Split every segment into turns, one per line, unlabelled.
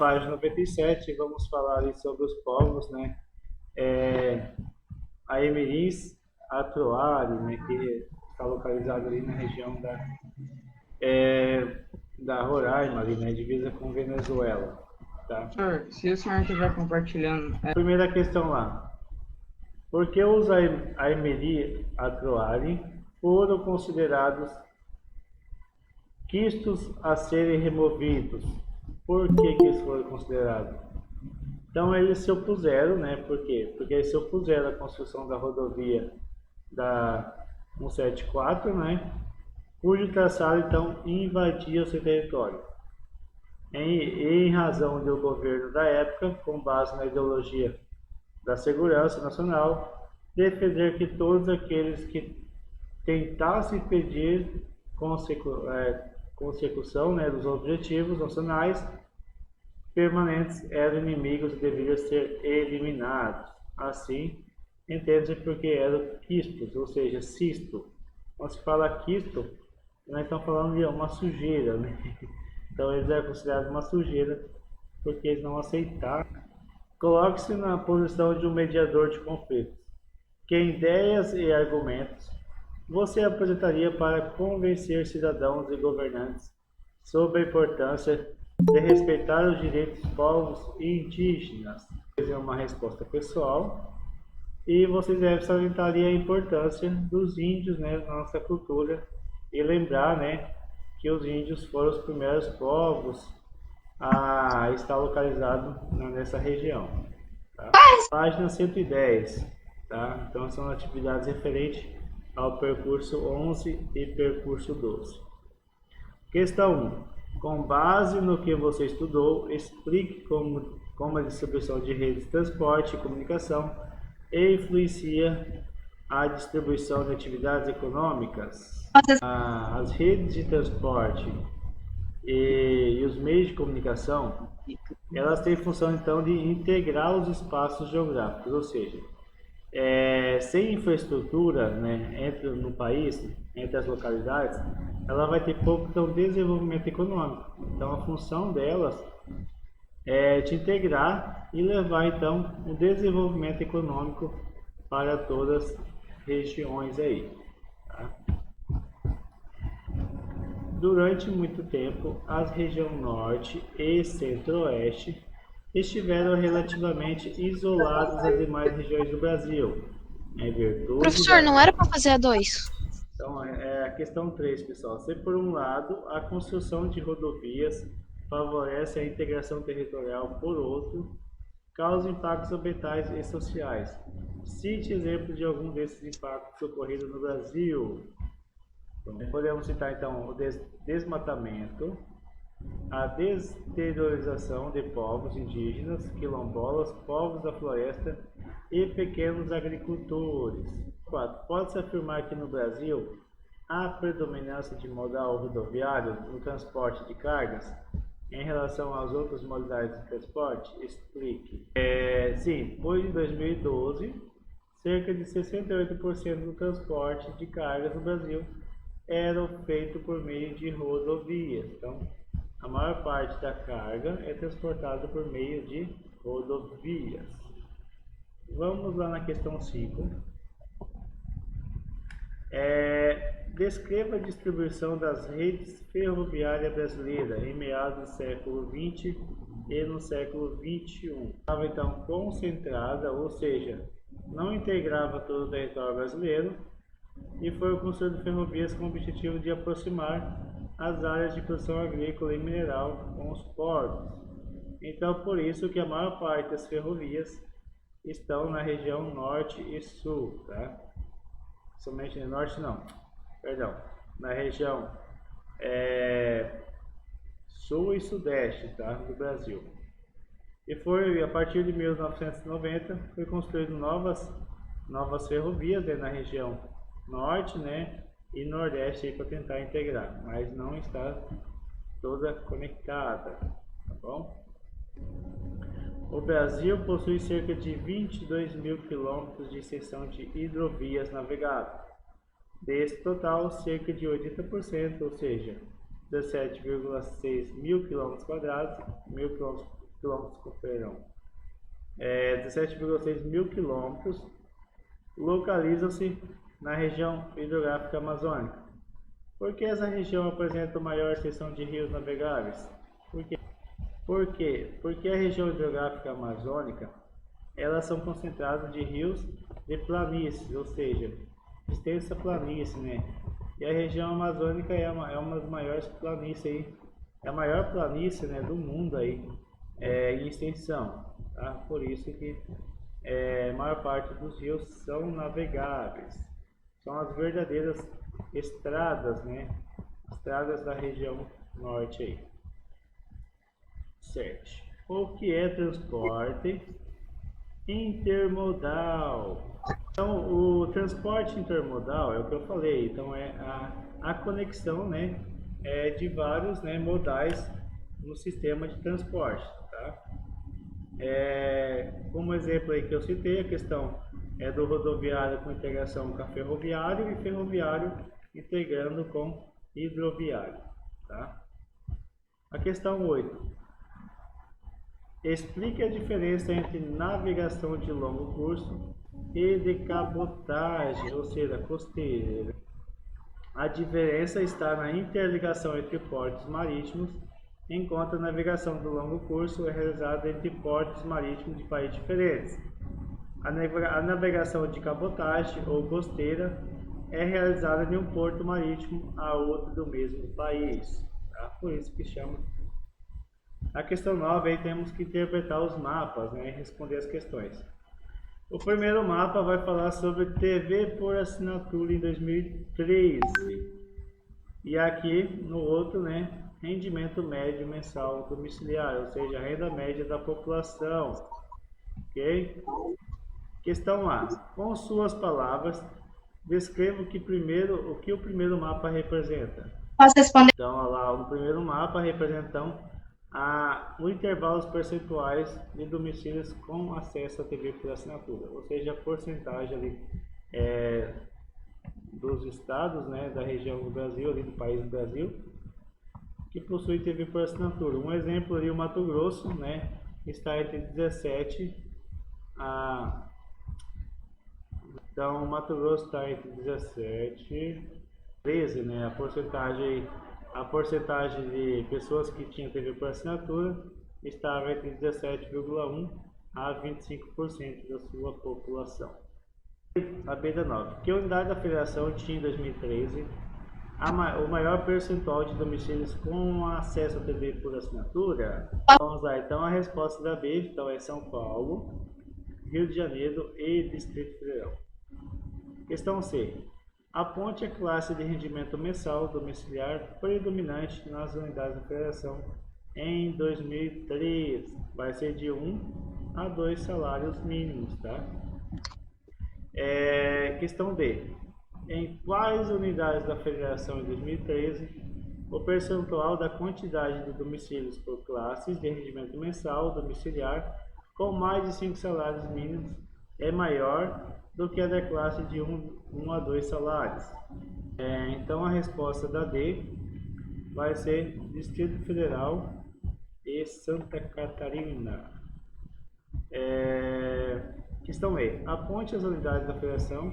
página 97, vamos falar ali sobre os povos, né? A Emeris Atroari, né, que está localizado ali na região da Roraima, ali, né, divisa com Venezuela. Tá?
Senhor, se o senhor estiver compartilhando...
Primeira questão lá. Por que os Aimeri Atroari foram considerados quistos a serem removidos? Por que eles foram considerados? Então eles se opuseram, né? Por quê? Porque eles se opuseram à construção da rodovia da 174, né? Cujo traçado então invadia o seu território. Em razão do governo da época, com base na ideologia da segurança nacional, defender que todos aqueles que tentassem impedir consecução, né, dos objetivos nacionais permanentes eram inimigos e deveriam ser eliminados. Assim, entende-se porque eram quistos, ou seja, cisto. Quando se fala quisto, nós estamos falando de uma sujeira, né? Então eles eram considerados uma sujeira porque eles não aceitaram. Coloque-se na posição de um mediador de conflitos. Que ideias e argumentos você apresentaria para convencer cidadãos e governantes sobre a importância de respeitar os direitos dos povos indígenas? É uma resposta pessoal e vocês devem salientar ali a importância dos índios, né, na nossa cultura e lembrar, né, que os índios foram os primeiros povos a estar localizados nessa região. Tá? Página 110. Tá? Então são atividades referentes ao percurso 11 e percurso 12. Questão 1. Com base no que você estudou, explique como a distribuição de redes de transporte e comunicação influencia a distribuição de atividades econômicas. As redes de transporte e os meios de comunicação, elas têm função então de integrar os espaços geográficos, ou seja, sem infraestrutura, né, no país, entre as localidades, ela vai ter pouco então, desenvolvimento econômico. Então a função delas é de integrar e levar então o desenvolvimento econômico para todas as regiões aí. Tá? Durante muito tempo, as regiões norte e centro-oeste estiveram relativamente isoladas das demais regiões do Brasil, em virtude
Professor, não era para fazer a 2?
Então, a questão 3, pessoal. Se por um lado, a construção de rodovias favorece a integração territorial, por outro, causa impactos ambientais e sociais. Cite exemplos de algum desses impactos ocorridos no Brasil. Podemos citar então o desmatamento, a desterritorialização de povos indígenas, quilombolas, povos da floresta e pequenos agricultores. 4. Pode-se afirmar que no Brasil há predominância de modal rodoviário no transporte de cargas em relação às outras modalidades de transporte? Explique. Sim, pois em 2012, cerca de 68% do transporte de cargas no Brasil eram feitos por meio de rodovias. Então, a maior parte da carga é transportada por meio de rodovias. Vamos lá na questão 5. Descreva a distribuição das redes ferroviárias brasileiras em meados do século XX e no século XXI. Estava então concentrada, ou seja, não integrava todo o território brasileiro, e foi construído ferrovias com o objetivo de aproximar as áreas de produção agrícola e mineral com os portos. Então, por isso que a maior parte das ferrovias estão na região norte e sul, tá? Somente no norte não, perdão, na região sul e sudeste, tá, do Brasil. E foi a partir de 1990 foi construído novas ferrovias, né, na região norte, né, e nordeste para tentar integrar, mas não está toda conectada, tá bom? O Brasil possui cerca de 22 mil quilômetros de extensão de hidrovias navegáveis. Desse total, cerca de 80%, ou seja, 17,6 mil quilômetros quadrados, 17,6 mil quilômetros, localizam-se na região hidrográfica amazônica. Por que essa região apresenta maior extensão de rios navegáveis? Por quê? Porque a região hidrográfica amazônica, elas são concentradas de rios de planícies, ou seja, extensa planície, né? E a região amazônica é uma das maiores planícies aí, é a maior planície, né, do mundo aí, em extensão, tá? Por isso que a maior parte dos rios são navegáveis, são as verdadeiras estradas, né? Estradas da região norte aí. 7. O que é transporte intermodal? Então, o transporte intermodal é o que eu falei, então é a conexão, né, de vários, né, modais no sistema de transporte, tá? Como exemplo aí que eu citei, a questão do rodoviário com integração com a ferroviário e ferroviário integrando com hidroviário, tá? A questão 8. Explique a diferença entre navegação de longo curso e de cabotagem, ou seja, costeira. A diferença está na interligação entre portos marítimos, enquanto a navegação de longo curso é realizada entre portos marítimos de países diferentes. A navegação de cabotagem ou costeira é realizada de um porto marítimo a outro do mesmo país, tá? Por isso que chama. A questão 9, aí temos que interpretar os mapas, né, e responder as questões. O primeiro mapa vai falar sobre TV por assinatura em 2013. E aqui no outro, né, rendimento médio mensal domiciliar, ou seja, a renda média da população. Ok? Questão A. Com suas palavras, descreva o que o primeiro mapa representa.
Posso responder?
Então, olha lá, no primeiro mapa representam os intervalos percentuais de domicílios com acesso à TV por assinatura, ou seja, a porcentagem ali, dos estados, né, da região do Brasil, ali do país do Brasil, que possui TV por assinatura. Um exemplo ali, o Mato Grosso, né, está entre 17 a... Então, o Mato Grosso está entre 17 e 13, né, a porcentagem de pessoas que tinham TV por assinatura estava entre 17,1% a 25% da sua população. A B19. Que unidade da federação tinha em 2013 o maior percentual de domicílios com acesso à TV por assinatura? Vamos lá, então a resposta da B, então, é São Paulo, Rio de Janeiro e Distrito Federal. Questão C. Aponte a classe de rendimento mensal domiciliar predominante nas unidades da federação em 2003. Vai ser de 1 a 2 salários mínimos, tá? Questão D. Em quais unidades da federação em 2013 o percentual da quantidade de domicílios por classes de rendimento mensal domiciliar com mais de 5 salários mínimos é maior do que a da classe de 1 a 2 salários? Então a resposta da D vai ser Distrito Federal e Santa Catarina. Questão E. Aponte as unidades da federação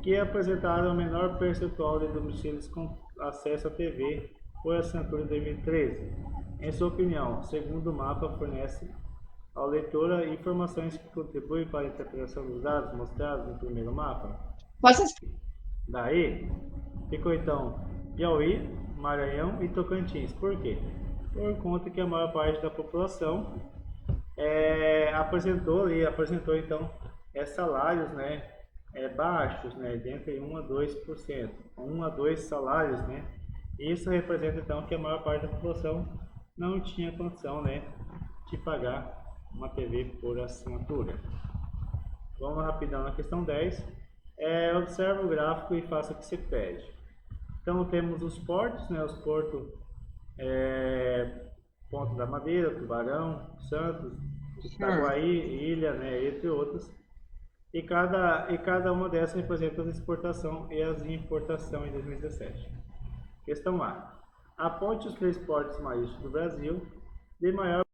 que apresentaram o menor percentual de domicílios com acesso à TV por assinatura em 2013. Em sua opinião, segundo o mapa, fornece ao leitor informações que contribuem para a interpretação dos dados mostrados no primeiro mapa? Daí, ficou então Piauí, Maranhão e Tocantins. Por quê? Por conta que a maior parte da população apresentou então salários, né, baixos, né, de entre 1 a 2%, 1 a 2 salários, né. Isso representa então que a maior parte da população não tinha condição, né, de pagar uma TV por assinatura. Vamos rapidão na questão 10. Observe o gráfico e faça o que se pede. Então temos os portos, né, os portos Ponta da Madeira, Tubarão, Santos, Itaguaí, Ilha, né, entre outros. E cada uma dessas representa as exportação e as importação em 2017. Questão A. Aponte os 3 portos marítimos do Brasil de maior